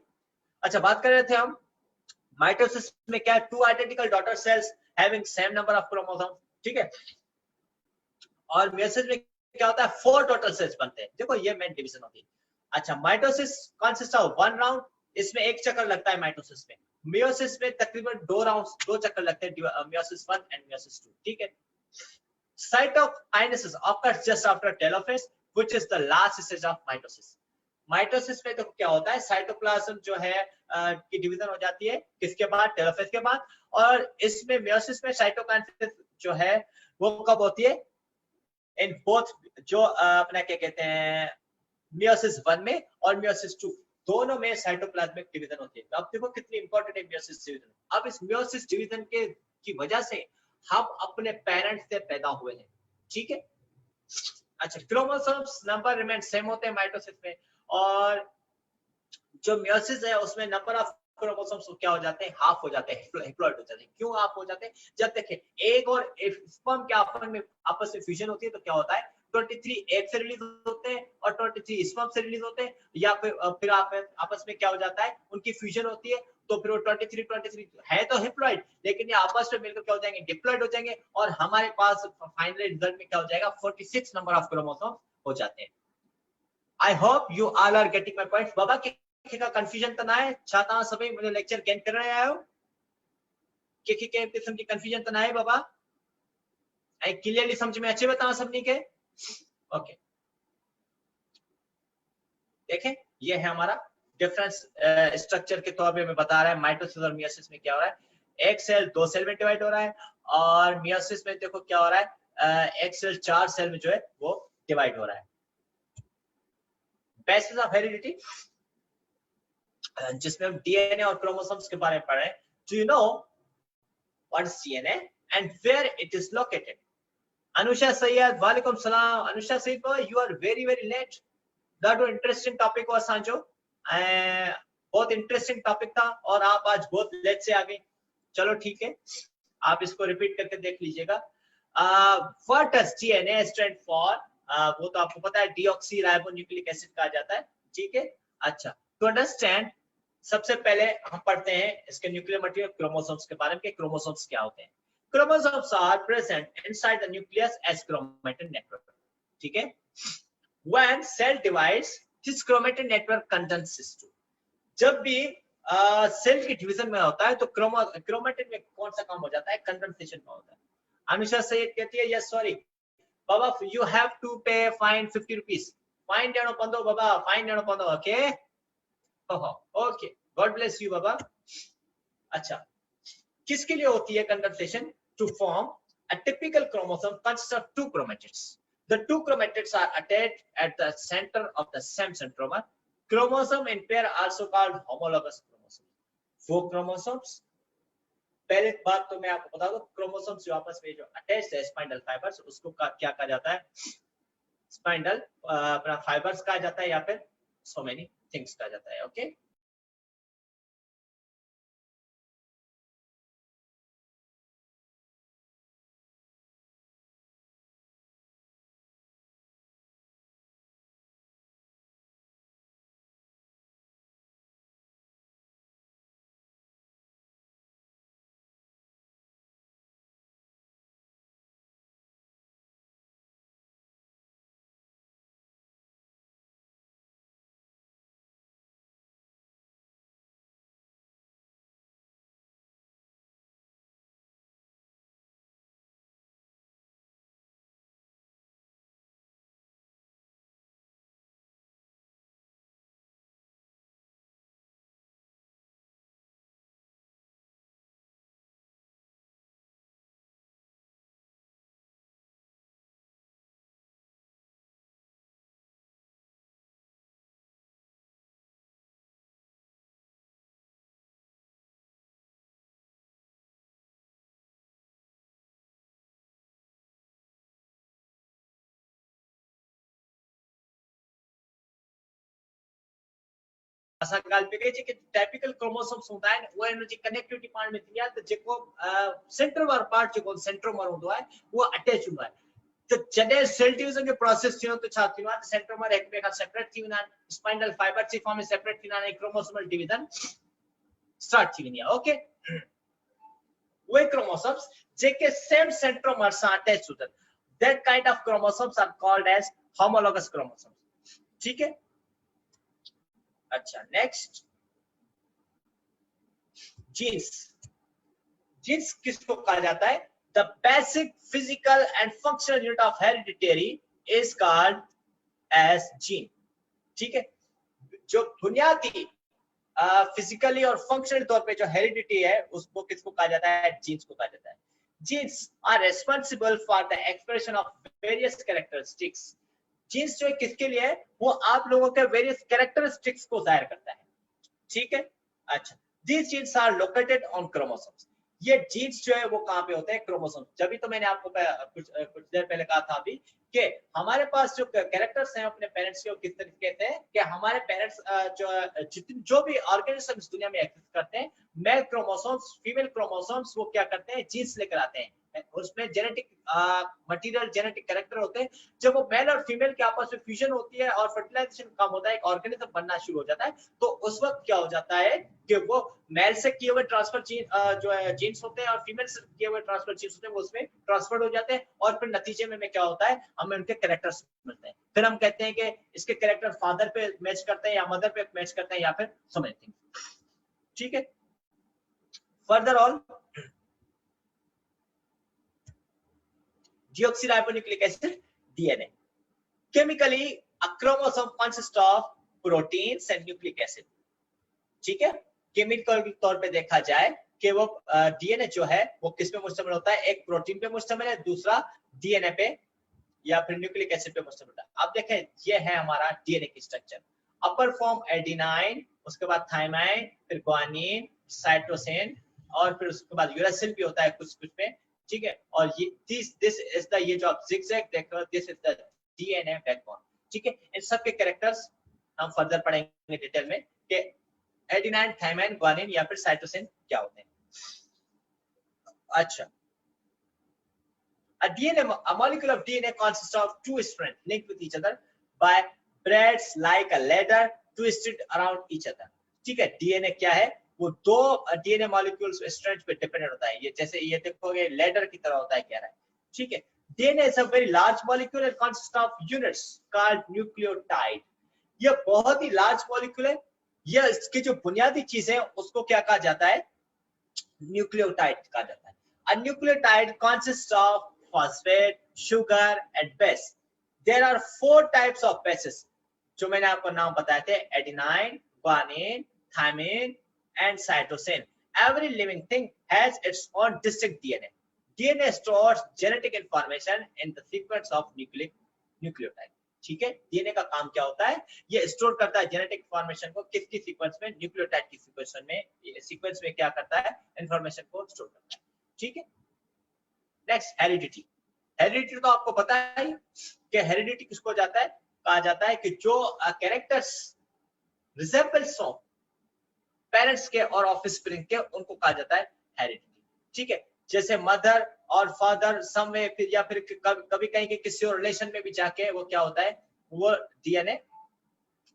अच्छा बात कर रहे थे हम माइटोसिस में क्या 2 identical daughter cells having same number of chromosome ठीक है और मियोसिस में क्या होता है 4 टोटल सेल्स बनते हैं देखो ये मेन डिवीजन होती है अच्छा माइटोसिस कंसिस्ट ऑफ 1 राउंड इसमें एक चक्कर लगता है माइटोसिस में मियोसिस में तकरीबन 2 चक्कर लगते हैं मियोसिस 1 एंड मियोसिस 2 ठीक है cytokinesis occurs just after telophase which is the last stage of mitosis में तो क्या होता है साइटोप्लाज्म जो है की डिवीजन हो जाती है किसके बाद टेलोफेज के बाद और इसमें मियोसिस में साइटोकाइनेसिस जो है वो कब होती है इन बोथ जो अपना क्या कहते हैं मियोसिस 1 में और मियोसिस 2 दोनों में साइटोप्लाज्मिक डिवीजन होती है तो अब देखो कितनी इंपॉर्टेंट है मियोसिस डिवीजन अब इस मियोसिस डिवीजन के की वजह से हम अपने पेरेंट्स से पैदा हुए हैं ठीक है अच्छा क्रोमोसोम्स नंबर रिमेन सेम होते हैं माइटोसिस में और जो मियोसिस है उसमें नंबर ऑफ क्रोमोसोम्स क्या हो जाते हैं हाफ हो जाते हैं हेप्लॉइड हो जाते हैं क्यों हाफ हो जाते हैं जब देखें एग और स्पर्म के आपस में फ्यूजन होती है तो क्या होता है 23 एग से रिलीज होते हैं और 23 स्पर्म से रिलीज होते हैं या फिर आपस में क्या हो जाता है उनकी फ्यूजन होती है तो फिर वो 23 है तो हेप्लॉइड लेकिन ये आपस में मिलकर क्या हो जाएंगे डिप्लॉइड हो जाएंगे और हमारे पास फाइनल रिजल्ट में क्या हो जाएगा 46 नंबर ऑफ क्रोमोसोम हो जाते हैं I hope you all are getting my point बाबा के कंफ्यूजन त ना है छा तव्हां सभई मुंहिंजो लेक्चर गेन करे रहिया आहियो के किस्म की कंफ्यूजन त ना है बाबा ऐं क्लियरली समझ में अचेव तव्हां सभिनी के ओके देखें ये है हमारा डिफरेंस स्ट्रक्चर के तौर पे मैं बता रहा है माइटोसिस और मियोसिस में क्या हो रहा है एक सेल 2 सेल में डिवाइड हो रहा है और मियोसिस में देखो क्या हो रहा है एक सेल 4 सेल में जो है वो डिवाइड हो रहा है बेसिस ऑफ हेरिडिटी जिसमें हम डीएनए और क्रोमोसोम्स के बारे में पढ़ रहे हैं do you know what is DNA and where it is located Anusha Syed वालेकुम सलाम Anusha Syed you are very late that interesting topic हो असांजो बहुत इंटरेस्टिंग टॉपिक था और आप आज बहुत लेट से आ गए चलो ठीक है आप इसको रिपीट करके देख लीजिएगा what does DNA stand for वो तो आपको पता है डीऑक्सी राइबोन्यूक्लिक एसिड कहा जाता है ठीक है अच्छा टू अंडरस्टैंड सबसे पहले हम पढ़ते हैं इसके न्यूक्लियर मटेरियल क्रोमोसोम्स के बारे में कि क्रोमोसोम्स क्या होते हैं। Chromosomes are present inside the nucleus as chromatin network. ठीक है, when cell divides this chromatin network condenses to, जब भी सेल की डिवीजन में होता है तो क्रोमैटिन में कौन सा काम हो जाता है, कंडेंसेशन में होता है। अनुषा सैयद कहती है यस सॉरी बाबा you have to pay fine 50 rupees, fine देनो पंदो बाबा, फाइन देनो पंदो, okay okay, God bless you बाबा। अच्छा, किसके लिए होती है condensation? To form a typical chromosome consist of two chromatids, the two chromatids are attached at the centre of the same centromere, chromosome in pair also called homologous chromosome. वो chromosomes, पहले बात तो मैं आपको बता दूं, क्रोमोसोम्स जो आपस में जो अटैच्ड है स्पाइंडल फाइबर्स, उसको क्या कहा जाता है, स्पाइंडल अपना फाइबर्स कहा जाता है या फिर सो मेनी थिंग्स कहा जाता है। ओके, असा ॻाल्हि पे कई कि टाइपिकल क्रोमोसोम्स होता है वो एनर्जी कनेक्टिविटी पार्ट में थी है, तो जेको सेंटर वार पार्ट जेको सेंट्रोमर होतो है वो अटैच हुआ है। तो जडे सेल डिवीजन के प्रोसेस थियो तो छा थियो है, सेंट्रोमर एक बे का सेपरेट थी वना, स्पाइंडल फाइबर सी फॉर्म में सेपरेट थी ना, क्रोमोसोमल डिवीजन स्टार्ट थी वनी। ओके, वो क्रोमोसोम्स जेके सेम सेंट्रोमर से अटैच होता, that kind of chromosomes are called as homologous chromosomes. ठीक है, अच्छा नेक्स्ट, जीन्स। जीन्स किसको कहा जाता है? The basic physical and functional unit of hereditary is called as gene. ठीक है, जो बुनियादी फिजिकली और फंक्शनल तौर पे जो हेरिडिटी है उसको किसको कहा जाता है? जीन्स को कहा जाता है। Genes are responsible for the expression of various characteristics. Genes जो है किसके लिए है? वो आप लोगों के वेरियस कैरेक्टरिस्टिक्स को जाहिर करता है। ठीक है, अच्छा, these genes are located on chromosomes। ये जीन्स जो है वो कहां पे होते हैं? क्रोमोसोम। जब तो मैंने आपको कुछ देर पहले कहा था अभी कि हमारे पास जो कैरेक्टर्स हैं अपने पेरेंट्स के, वो किस तरीके से हैं कि हमारे पेरेंट्स जो भी ऑर्गेनिज्म इस दुनिया में एग्जिस्ट करते हैं, मेल क्रोमोसोम्स फीमेल क्रोमोसोम्स वो क्या करते हैं? जीन्स लेकर आते हैं, उसमें जेनेटिक मटेरियल जेनेटिक कैरेक्टर होते हैं। जब वो मेल और फीमेल के आपस में फ्यूजन होती है और फर्टिलाइजेशन कम होता है, एक ऑर्गेनिज्म बनना शुरू हो जाता है, तो उस वक्त क्या हो जाता है कि वो मेल से किए हुए ट्रांसफर जो है जीन्स होते हैं और फीमेल से किए हुए ट्रांसफर जीन्स होते हैं, वो उसमें ट्रांसफर हो जाते हैं और फिर नतीजे में क्या होता है? हमें उनके कैरेक्टर्स मिलते हैं। फिर हम कहते हैं कि इसके कैरेक्टर फादर पे मैच करते हैं या मदर पे मैच करते हैं या फिर समथिंग। ठीक है, further on deoxyribonucleic acid, DNA. Chemically, a chromosome consists of proteins and nucleic acid. ठीक है, केमिकल तौर पे देखा जाए कि वो डीएनए जो है वो किस पे मुश्तमिल होता है? एक प्रोटीन पे मुश्तमिल है, दूसरा डीएनए पे या फिर न्यूक्लिक एसिड पे मुश्तमिल है। अब देखें, ये है हमारा डीएनए की स्ट्रक्चर। अपर फॉर्म एडेनाइन, उसके बाद थाइमाइन, फिर ग्वानिन, साइटोसिन और फिर उसके बाद यूरासिल भी होता है कुछ कुछ में। ठीक है, और ये दिस इज द, ये जो आप जिगजैग देख रहे हो, this is the DNA backbone. ठीक है, इन सब के कैरेक्टर्स हम फर्दर पढ़ेंगे डिटेल में कि एडेनाइन, थाइमाइन, ग्वानिन या फिर साइटोसिन क्या होते हैं। अच्छा, a molecule of DNA consists of two strands linked with each other by threads like a ladder twisted around each other. ठीक है। डीएनए क्या है, वो दो डीएनए मॉलिक्यूल्स स्ट्रैंड पे डिपेंडेंट होता है। ये जैसे ये देखोगे लेडर की तरह होता है, कह रहा है, ठीक है। DNA is a very large molecule and consist of units called nucleotide. ये बहुत ही लार्ज मॉलिक्यूल है। ये इसकी जो बुनियादी चीजें उसको क्या कहा जाता है, न्यूक्लियोटाइड कहा जाता है। A nucleotide consists of phosphate, sugar and base. There are 4 types of bases जो मैंने आपको नाम बताए थे, adenine, guanine, thymine and cytosine. Every living thing has its own distinct DNA. DNA stores genetic information in the sequence of nucleotide. ठीक है। DNA का काम क्या होता है, ये स्टोर करता है जेनेटिक इंफॉर्मेशन को किसकी सीक्वेंस में, न्यूक्लियोटाइड की सीक्वेंस में क्या करता है, इंफॉर्मेशन को स्टोर करता है, ठीक है। Next heredity. हेरिडिटी तो आपको पता है कि हेरिडिटी किसको जाता है, कहा जाता है कि जो कैरेक्टर्स रिजेंबल्स ऑफ पेरेंट्स के और ऑफस्प्रिंग के, उनको कहा जाता है हेरिडिटी, ठीक है। जैसे मदर और फादर समवे, फिर या फिर कभी कहीं के किसी और रिलेशन में भी जाके वो क्या होता है, वो डीएनए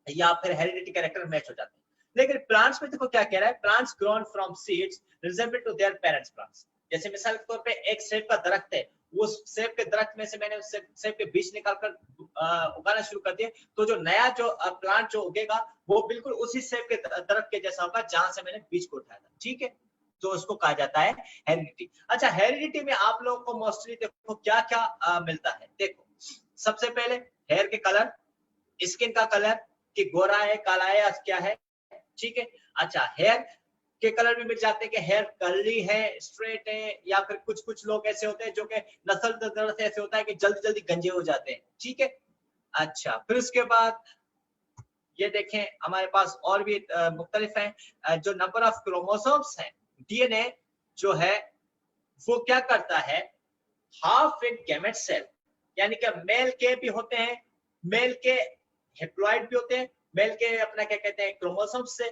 या फिर हेरिडिटी कैरेक्टर मैच हो जाते हैं। लेकिन प्लांट्स में देखो क्या कह रहा है, plants grown from seeds resemble to their parents plants. जैसे मिसाल के तौर पे एक सेब का दरख्त है, वो सेब के दरख्त में से मैंने सेब के बीज निकालकर उगाना शुरू कर दिया, तो जो नया जो प्लांट जो उगेगा वो बिल्कुल उसी सेब के दरख्त के जैसा होगा जहां से मैंने बीज को उठाया था, ठीक है। तो उसको कहा जाता है हेरिडिटी। अच्छा, हेरिडिटी में आप लोगों को मोस्टली देखो क्या क्या मिलता है। देखो सबसे पहले हेयर के कलर, स्किन का कलर, कि गोरा है, काला है या क्या है, ठीक है। अच्छा, हेयर के कलर भी मिल जाते हैं कि हेयर कर्ली है, स्ट्रेट है, या फिर कुछ कुछ लोग ऐसे होते हैं जो कि नस्ल दर से ऐसे होता है कि जल्दी जल्दी गंजे हो जाते हैं, ठीक है। अच्छा, फिर उसके बाद ये देखें हमारे पास और भी मुख्तलिफ हैं जो नंबर ऑफ क्रोमोसोम्स हैं। डीएनए जो है वो क्या करता है, हाफ इन गैमेट सेल, यानी कि मेल के भी होते हैं, मेल के हेप्लॉइड भी होते हैं, मेल के अपना क्या कहते हैं क्रोमोसोम से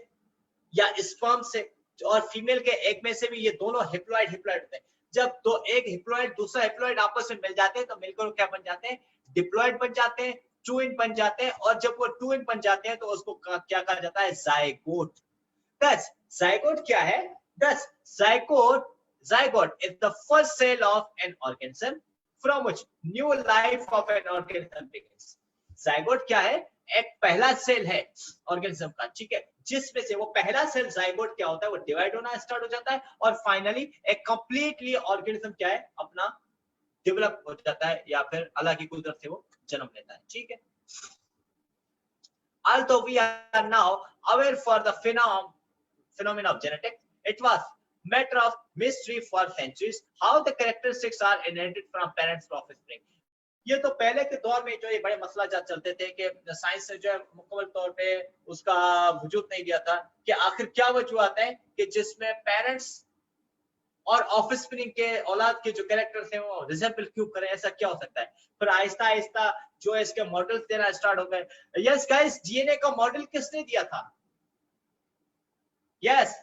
या स्पर्म से, और फीमेल के एग में से भी, ये दोनों हेप्लॉइड होते हैं। जब दो एक हेप्लॉइड दूसरा हेप्लॉइड आपस में मिल जाते हैं तो मिलकर क्या बन जाते हैं, डिप्लॉइड बन जाते हैं, ट्विन बन जाते हैं, और जब वो ट्विन बन जाते हैं तो उसको क्या कहा जाता है, जायगोट। Thus, zygote क्या है? Thus, zygote is the first cell of an organism from which new life of an organism begins. Zygote क्या है? एक पहला सेल है ऑर्गेनिज्म का, ठीक है, जिसमें से वो पहला सेल जाइगोट क्या होता है, वो डिवाइड होना स्टार्ट हो जाता है और फाइनली एक कंप्लीटली ऑर्गेनिज्म क्या है, अपना डेवलप हो जाता है या फिर अल्लाह की कुदरत से वो जन्म लेता है, ठीक है। Although we are now aware for the phenomena of genetics, it was matter of mystery for centuries how the characteristics are inherited from parents to offspring. ये तो पहले के दौर में जो ये बड़े मसला चलते थे कि साइंस ने जो है मुकम्मल तौर पे उसका वजूद नहीं दिया था कि आखिर क्या वजूहत है कि जिसमें पेरेंट्स और ऑफस्प्रिंग के औलाद के जो कैरेक्टर्स हैं वो रिजेंबल क्यों करें, ऐसा क्या हो सकता है। फिर आहिस्ता आहिस्ता जो है इसके मॉडल्स देना स्टार्ट हो गए। यस गाइस, डीएनए का मॉडल किसने दिया था? Yes,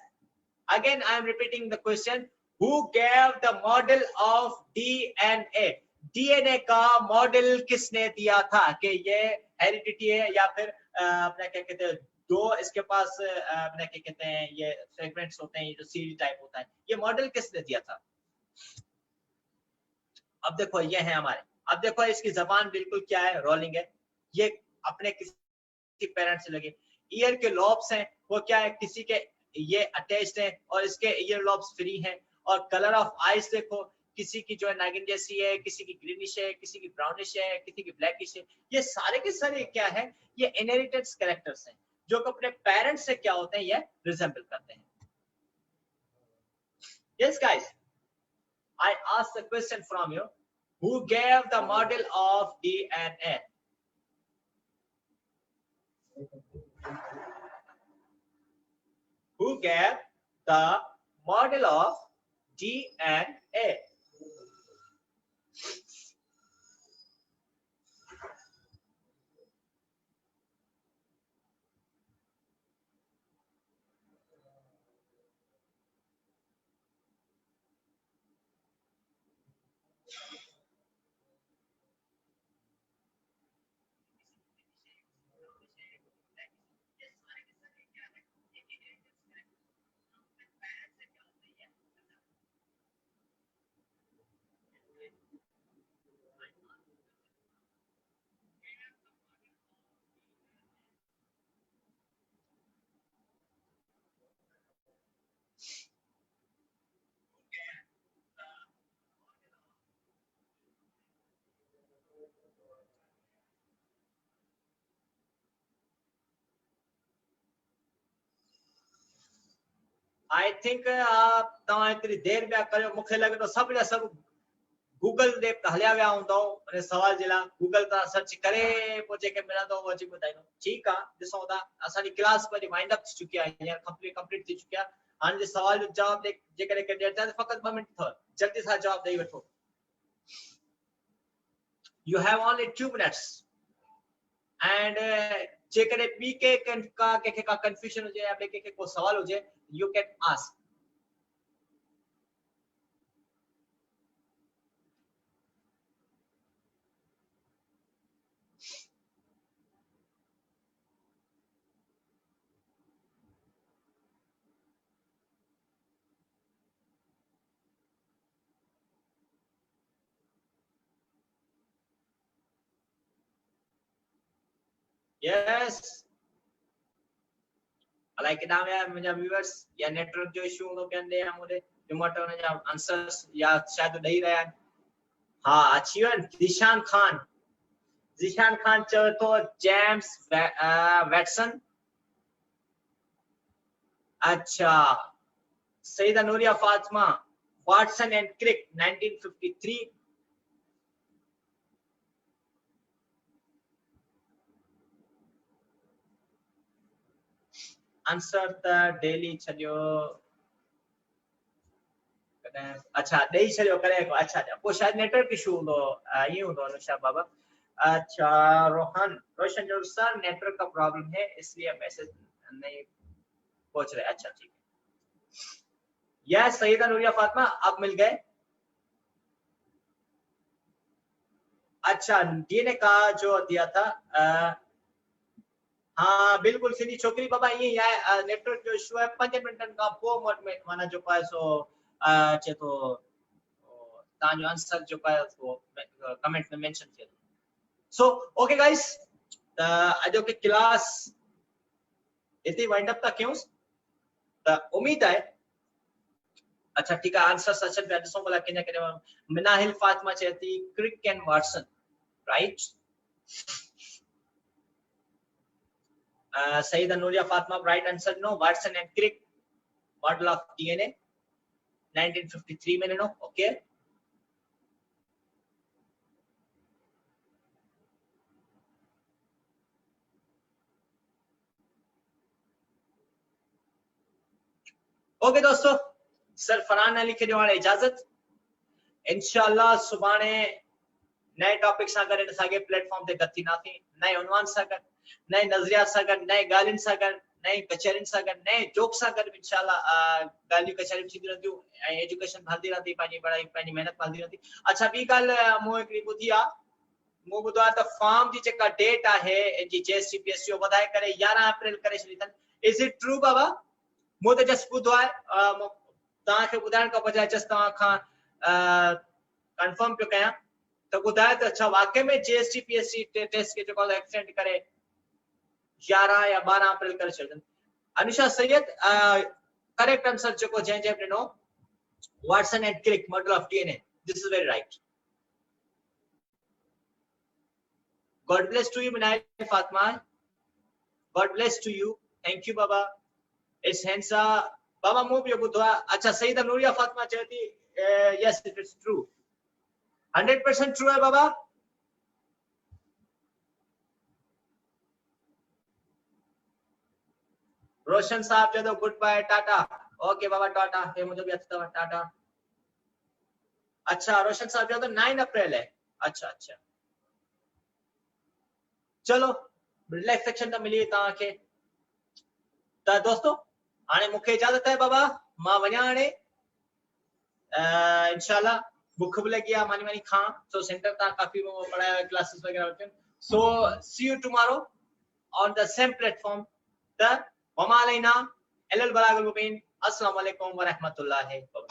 again I am repeating the question, who gave the model of DNA? DNA का मॉडल किसने दिया था कि ये हेरिडिटी है या फिर अपना क्या कहते हैं, दो इसके पास अपना क्या कहते हैं ये फ्रेगमेंट्स होते हैं, ये जो सीडी टाइप होता है, ये मॉडल किसने दिया था? अब देखो ये है हमारे, अब देखो इसकी जबान बिल्कुल क्या है, रोलिंग है, ये अपने किसी पेरेंट्स से लगे। ईयर के लॉब्स हैं वो क्या है, किसी के ये अटैच्ड है और इसके ईयर लॉब्स फ्री हैं। और कलर ऑफ आईज देखो, किसी की जो है नागिन जैसी है, किसी की ग्रीनिश है, किसी की ब्राउनिश है, किसी की ब्लैकिश है। ये सारे के सारे क्या है, ये इनहेरिटेड कैरेक्टर्स हैं जो अपने पेरेंट्स से क्या होते हैं, ये रिजेंबल करते हैं। Yes guys, I asked the question from you, who gave the model of DNA? Who gave the model of DNA? I think आप तव्हां एतिरी देर पिया करियो, मूंखे लॻे थो सभु जा सभु गूगल ते हलिया विया हूंदव उन सवाल जे लाइ। गूगल तां सर्च करे पोइ जेके मिलंदो उहो अची ॿुधाईंदो। ठीकु आहे, ॾिसूं था। असांजी क्लास वरी वाइंड अप थी चुकी आहे, हींअर कंप्लीट थी चुकी आहे। हाणे जे सवाल जो जवाब जेकॾहिं कंहिं ॾियणु चाहे त फ़क़ति 2 मिंट अथव, जल्दी सां जवाब ॾेई वठो। You have only 2 minutes. And जेकॾहिं ॿी कंहिंखे का कंफ्यूजन हुजे या ॿिए कंहिंखे को सवाल हुजे, you can ask. Yes. अलाए किथां विया मुंहिंजा व्यूअर्स, या नेटवर्क जो इशू हूंदो कंहिं ॾे या मूं ॾे, रिमोट हुन जा आंसर्स या शायदि ॾेई रहिया आहिनि। हा अची वियो। ज़ीशान खान चवे थो जेम्स वैटसन। अच्छा, Saeeda Nuria Fatima, Watson and Crick 1953। Answer त डेली छॾियो, अच्छा ॾेई छॾियो करे। अच्छा पोइ शायदि नेटवर्क इशू हूंदो, ईअं हूंदो अनुषा बाबा। अच्छा रोशन जो सर नेटवर्क का प्रॉब्लम है इसलिए मैसेज नहीं पहुंच रहे। अच्छा ठीक है। यस सईदा नूरिया फातिमा, अब मिल गए। अच्छा डीएनए का जो दिया था, हाँ बिल्कुल सिंधी छोकरी बाबा ईअं ई आहे, नेटवर्क जो इशू आहे। 5 मिंटनि खां पोइ माना जेको आहे सो चए थो तव्हांजो आंसर जेको आहे उहो कमेंट में मेंशन थिए थो। सो ओके गाइस, त अॼो की क्लास इते वाइंड अप था कयूंसि। त उम्मीद आहे, अच्छा ठीकु आहे, आंसर अचनि पिया, ॾिसूं भला किन किन। मिनाहिल फातिमा चए थी Crick and Watson, right. Sayyida Nuria Fatima, right answer no. Watson and Crick, model of DNA, 1953 में no, okay. ओके दोस्तों, सर फरहान अली खे ॾियण इजाज़त। इंशाअल्लाह सुभाणे नए टॉपिक सां गॾु असांखे प्लेटफॉर्म ते गॾु थींदासीं, नए उनवान सां गॾु, नए नज़रिया सां गॾु, नए ॻाल्हियुनि सां गॾु, नए कचहरियुनि सां गॾु, नए जोक सां गॾु। इंशाअल्लाह ॻाल्हियूं कचहरियूं थींदियूं रहंदियूं ऐं एजुकेशन हलंदी रहंदी, पंहिंजी पढ़ाई पंहिंजी महिनत हलंदी रहंदी। अच्छा ॿी ॻाल्हि मूं हिकिड़ी ॿुधी आहे, मूं ॿुधो आहे त फॉर्म जी जेका डेट आहे जी JSTPS जो वधाए करे 11 अप्रैल करे छॾी अथनि। इज़ इट ट्रू बाबा? मूं त जस्ट ॿुधो आहे, तव्हांखे ॿुधाइण खां बजाए जस्ट तव्हां खां कंफर्म पियो कयां त ॿुधाए त अच्छा वाकई में JSTPS टेस्ट खे जेको एक्सटेंड करे 11 या 12 अप्रैल करे छॾनि। अनुषा सैयद करेक्ट आंसर जेको जंहिं ॾिनो, Watson and Crick model of DNA, this is very right. God bless to you Minayat Fatima, God bless to you, thank you baba। It's Hensa baba मूं बि ॿुधो आहे। अच्छा सईदा नूरिया फातिमा चए थी yes it is true, 100% true है बाबा। रोशन साहब चए तो गुड बाय टाटा। ओके बाबा टाटा, ये मुझे भी अच्छा टाटा। अच्छा रोशन साहब चए तो 9 अप्रैल है। अच्छा अच्छा चलो रिलैक्सेशन तो मिली तव्हांखे। त दोस्तों हाणे मूंखे इजाज़त है बाबा, मां वञा हाणे। इंशाल्लाह बुख भी लगी है, मानी खां तो सेंटर तां काफी पढ़ाया क्लासेस वगैरह होते हैं। So see you tomorrow on the same platform. त वमा अलैना इल्लल बलागुल मुबीन। अस्सलाम वालेकुम व रहमतुल्लाहि व